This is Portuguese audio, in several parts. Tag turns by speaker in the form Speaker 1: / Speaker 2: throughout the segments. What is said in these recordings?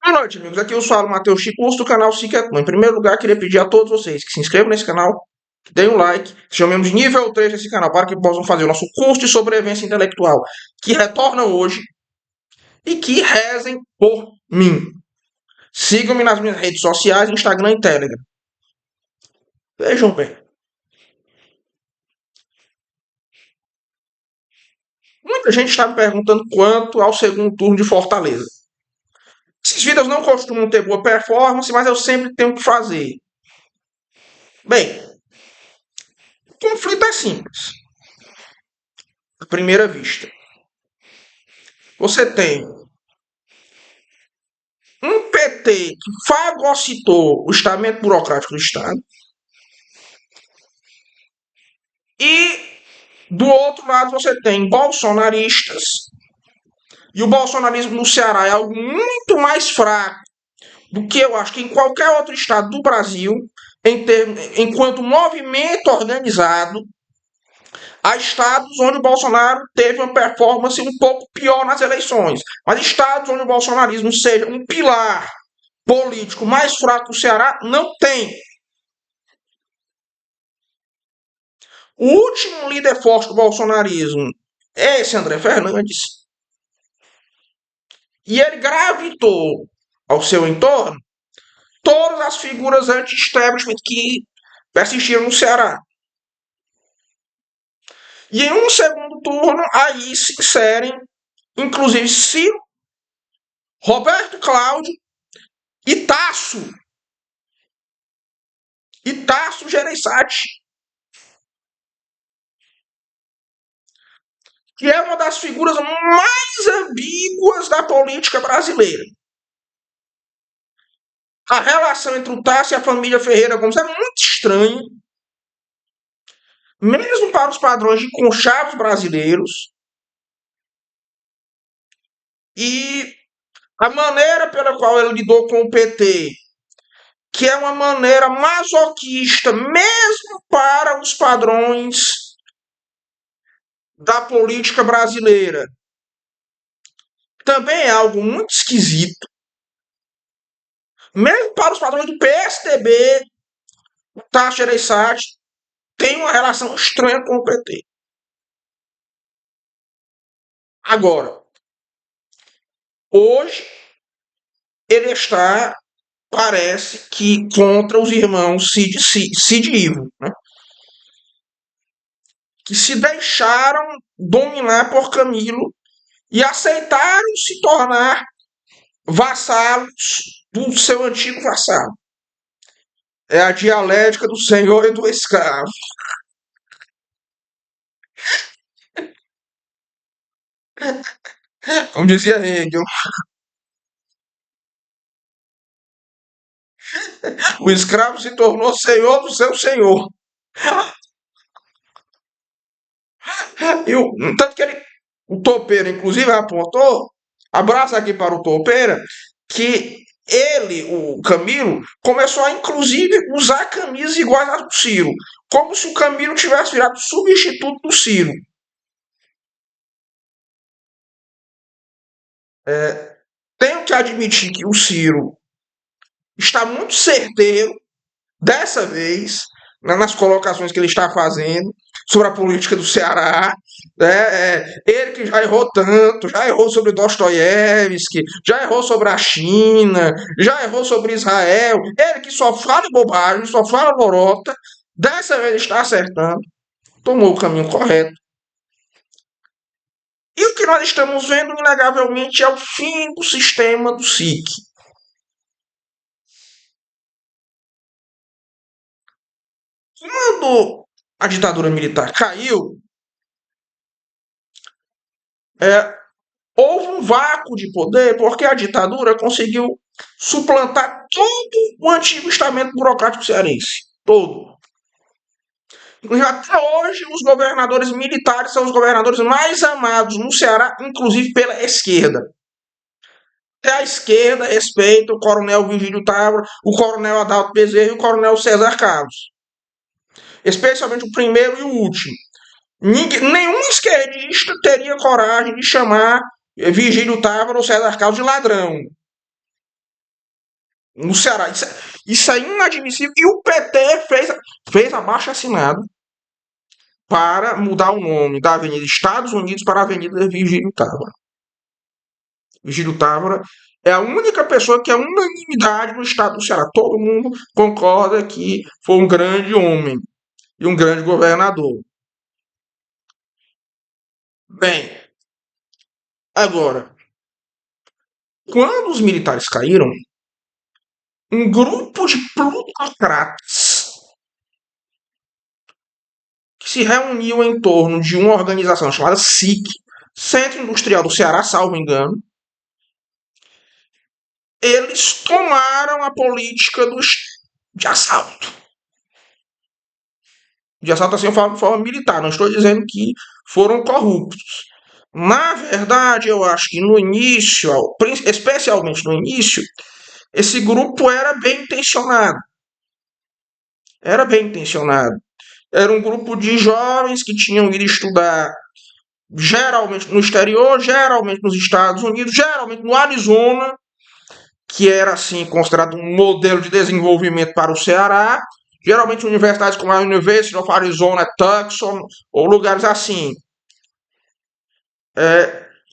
Speaker 1: Boa noite, amigos. Aqui eu sou o Matheus Chico, do canal Cicatman. Em primeiro lugar, queria pedir a todos vocês que se inscrevam nesse canal, que deem um like, que chamemos nível 3 desse canal, para que possam fazer o nosso curso de sobrevivência intelectual, que retorna hoje, e que rezem por mim. Sigam-me nas minhas redes sociais, Instagram e Telegram. Vejam bem. Muita gente está me perguntando quanto ao segundo turno de Fortaleza. Esses vídeos não costumam ter boa performance, mas eu sempre tenho que fazer. Bem, o conflito é simples. À primeira vista. Você tem um PT que fagocitou o estamento burocrático do Estado e, do outro lado, você tem bolsonaristas. E o bolsonarismo no Ceará é algo muito mais fraco do que eu acho que em qualquer outro estado do Brasil, enquanto movimento organizado. Há estados onde o Bolsonaro teve uma performance um pouco pior nas eleições, mas estados onde o bolsonarismo seja um pilar político mais fraco que o Ceará, não tem. O último líder forte do bolsonarismo é esse André Fernandes. E ele gravitou ao seu entorno todas as figuras anti-establishment que persistiram no Ceará. E em um segundo turno, aí se inserem, inclusive Ciro, Roberto Cláudio e Tasso. E Tasso Gereissati, que é uma das figuras mais ambíguas da política brasileira. A relação entre o Tasso e a família Ferreira Gomes é muito estranha, mesmo para os padrões de conchavos brasileiros. E a maneira pela qual ele lidou com o PT, que é uma maneira masoquista, mesmo para os padrões da política brasileira, também é algo muito esquisito. Mesmo para os padrões do PSDB, o Tasso Gereissati tem uma relação estranha com o PT. Agora, hoje, ele está, parece que, contra os irmãos Cid e Ivo, né? Que se deixaram dominar por Camilo e aceitaram se tornar vassalos do seu antigo vassalo. É a dialética do senhor e do escravo. Como dizia Hegel, o escravo se tornou senhor do seu senhor. Tanto que o Topeira, inclusive, apontou, abraço aqui para o Topeira, que ele, o Camilo, começou a, inclusive, usar camisas iguais às do Ciro. Como se o Camilo tivesse virado substituto do Ciro. Tenho que admitir que o Ciro está muito certeiro, dessa vez, nas colocações que ele está fazendo sobre a política do Ceará. Ele que já errou tanto, já errou sobre Dostoiévski, já errou sobre a China, já errou sobre Israel. Ele que só fala bobagem, só fala lorota, dessa vez está acertando, tomou o caminho correto. E o que nós estamos vendo, inegavelmente, é o fim do sistema do SIC. Quando a ditadura militar caiu, houve um vácuo de poder porque a ditadura conseguiu suplantar todo o antigo estamento burocrático cearense. Todo. Até hoje, os governadores militares são os governadores mais amados no Ceará, inclusive pela esquerda. Até a esquerda respeita o coronel Virgílio Távora, o coronel Adalto Bezerra e o coronel César Carlos. Especialmente o primeiro e o último. Nenhum esquerdista teria coragem de chamar Virgílio Távora ou César Carlos de ladrão. no Ceará. Isso é inadmissível. E o PT fez abaixo-assinado para mudar o nome da Avenida Estados Unidos para a Avenida Virgílio Távora. Virgílio Távora é a única pessoa que é unanimidade no estado do Ceará. Todo mundo concorda que foi um grande homem e um grande governador. Bem, agora, quando os militares caíram, um grupo de plutocratas que se reuniu em torno de uma organização chamada SIC, Centro Industrial do Ceará, salvo engano, eles tomaram a política de assalto. De assalto assim, eu falo de forma militar, não estou dizendo que foram corruptos. Na verdade, eu acho que no início, especialmente no início, esse grupo era bem intencionado. Era bem intencionado. Era um grupo de jovens que tinham ido estudar geralmente no exterior, geralmente nos Estados Unidos, geralmente no Arizona, que era assim considerado um modelo de desenvolvimento para o Ceará, geralmente universidades como a University of Arizona, Tucson, ou lugares assim.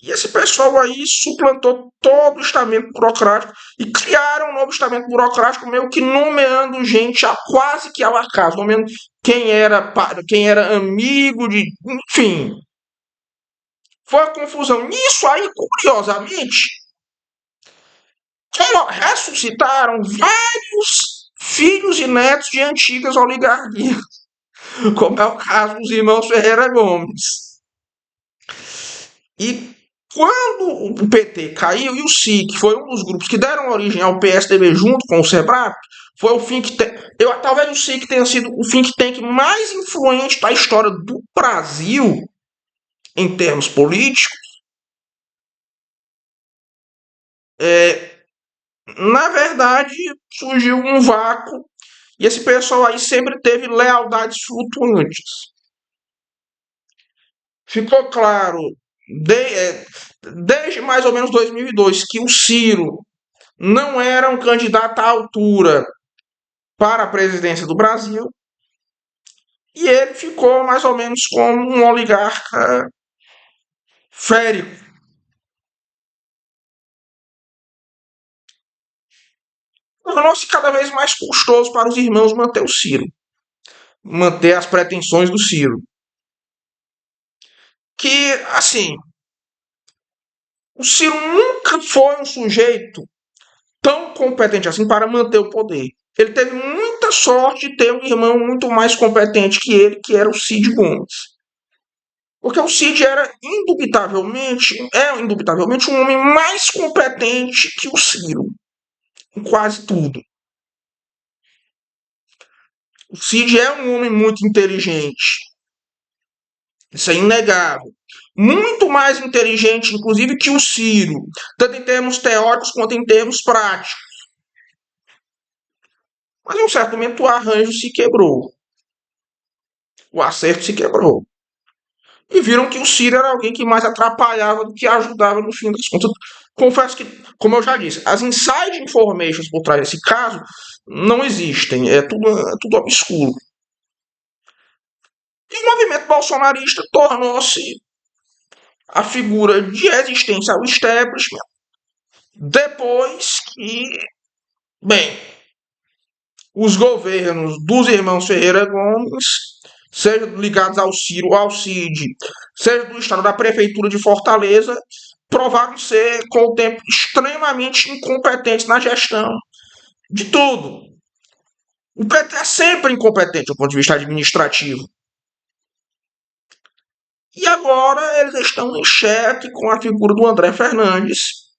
Speaker 1: E esse pessoal aí suplantou todo o estamento burocrático e criaram um novo estamento burocrático, meio que nomeando gente a quase que ao acaso, nomeando quem era amigo de. Enfim, foi a confusão. Nisso aí, curiosamente, ressuscitaram vários filhos e netos de antigas oligarquias, como é o caso dos irmãos Ferreira Gomes. E quando o PT caiu e o SIC foi um dos grupos que deram origem ao PSDB junto com o SEBRAP, foi o think tank. Talvez o SIC tenha sido o think tank mais influente da história do Brasil em termos políticos. Na verdade, surgiu um vácuo e esse pessoal aí sempre teve lealdades flutuantes. Ficou claro desde mais ou menos 2002 que o Ciro não era um candidato à altura para a presidência do Brasil e ele ficou mais ou menos como um oligarca férico. Tornou-se cada vez mais custoso para os irmãos manter o Ciro, manter as pretensões do Ciro. Que, assim, o Ciro nunca foi um sujeito tão competente assim para manter o poder. Ele teve muita sorte de ter um irmão muito mais competente que ele, que era o Cid Gomes. Porque o Cid indubitavelmente um homem mais competente que o Ciro, em quase tudo. O Cid é um homem muito inteligente. Isso é inegável. Muito mais inteligente, inclusive, que o Ciro, tanto em termos teóricos quanto em termos práticos. Mas em um certo momento o arranjo se quebrou. O acerto se quebrou. E viram que o Ciro era alguém que mais atrapalhava do que ajudava no fim das contas. Confesso que, como eu já disse, as inside informations por trás desse caso não existem. É tudo obscuro. E o movimento bolsonarista tornou-se a figura de resistência ao establishment depois que, bem, os governos dos irmãos Ferreira Gomes, seja ligados ao Ciro, ao Cid, seja do estado da prefeitura de Fortaleza, provaram ser, com o tempo, extremamente incompetentes na gestão de tudo. O PT é sempre incompetente do ponto de vista administrativo. E agora eles estão em xeque com a figura do André Fernandes.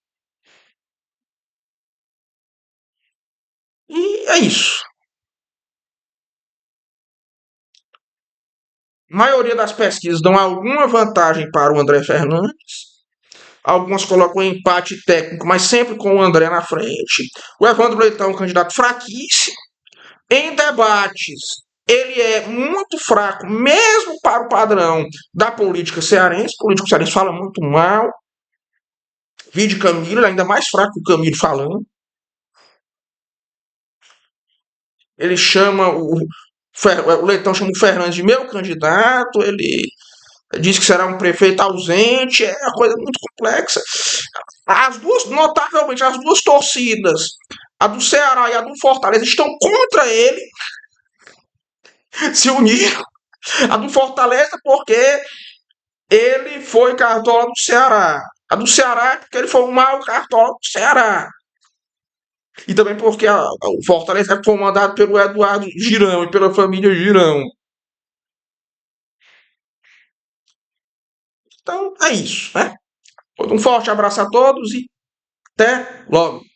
Speaker 1: E é isso. A maioria das pesquisas dão alguma vantagem para o André Fernandes. Algumas colocam um empate técnico, mas sempre com o André na frente. O Evandro Leitão é um candidato fraquíssimo. Em debates, ele é muito fraco, mesmo para o padrão da política cearense. O político cearense fala muito mal. Vide Camilo, ele é ainda mais fraco que o Camilo falando. Ele chama o Leitão chama o Fernandes de meu candidato, ele diz que será um prefeito ausente, é uma coisa muito complexa. As duas, notavelmente, as duas torcidas, a do Ceará e a do Fortaleza, estão contra ele, se uniram. A do Fortaleza porque ele foi cartola do Ceará. A do Ceará é porque ele foi o maior cartola do Ceará. E também porque o Fortaleza foi mandado pelo Eduardo Girão e pela família Girão. Então é isso, né? Um forte abraço a todos e até logo.